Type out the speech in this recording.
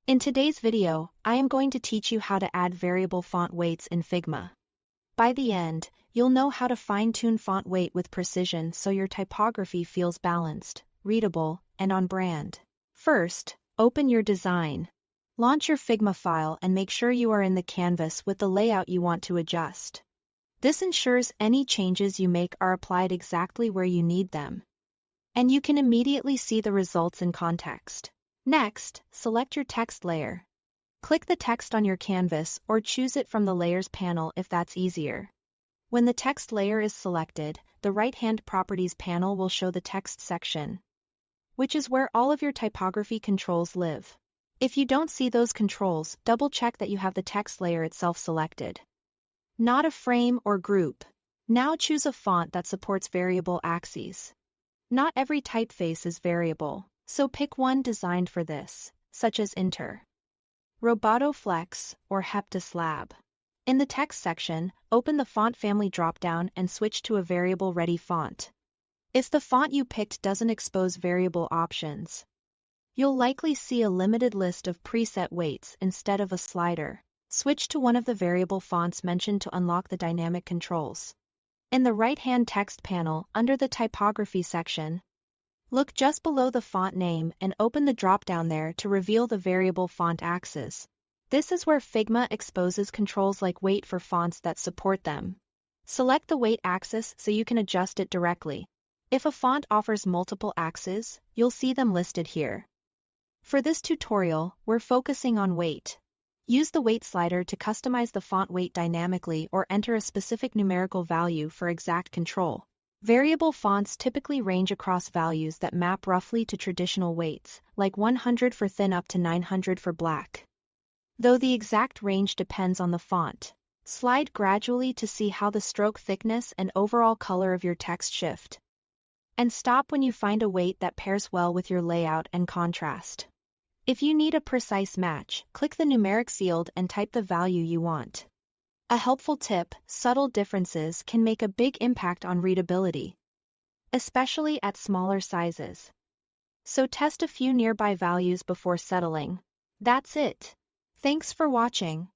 In today's video, I am going to teach you how to add variable font weights in Figma. By the end, you'll know how to fine-tune font weight with precision so your typography feels balanced, readable, and on brand. First, open your design. Launch your Figma file and make sure you are in the canvas with the layout you want to adjust. This ensures any changes you make are applied exactly where you need them, and you can immediately see the results in context. Next, select your text layer. Click the text on your canvas or choose it from the Layers panel if that's easier. When the text layer is selected, the right-hand Properties panel will show the text section, which is where all of your typography controls live. If you don't see those controls, double-check that you have the text layer itself selected, not a frame or group. Now choose a font that supports variable axes. Not every typeface is variable, so pick one designed for this, such as Inter, Roboto Flex, or Heptaslab. In the text section, open the font family dropdown and switch to a variable-ready font. If the font you picked doesn't expose variable options, you'll likely see a limited list of preset weights instead of a slider. Switch to one of the variable fonts mentioned to unlock the dynamic controls. In the right-hand text panel, under the typography section, look just below the font name and open the drop-down there to reveal the variable font axes. This is where Figma exposes controls like weight for fonts that support them. Select the weight axis so you can adjust it directly. If a font offers multiple axes, you'll see them listed here. For this tutorial, we're focusing on weight. Use the weight slider to customize the font weight dynamically or enter a specific numerical value for exact control. Variable fonts typically range across values that map roughly to traditional weights, like 100 for thin up to 900 for black. Though the exact range depends on the font. Slide gradually to see how the stroke thickness and overall color of your text shift. And stop when you find a weight that pairs well with your layout and contrast. If you need a precise match, click the numeric field and type the value you want. A helpful tip: subtle differences can make a big impact on readability, especially at smaller sizes. So test a few nearby values before settling. That's it. Thanks for watching.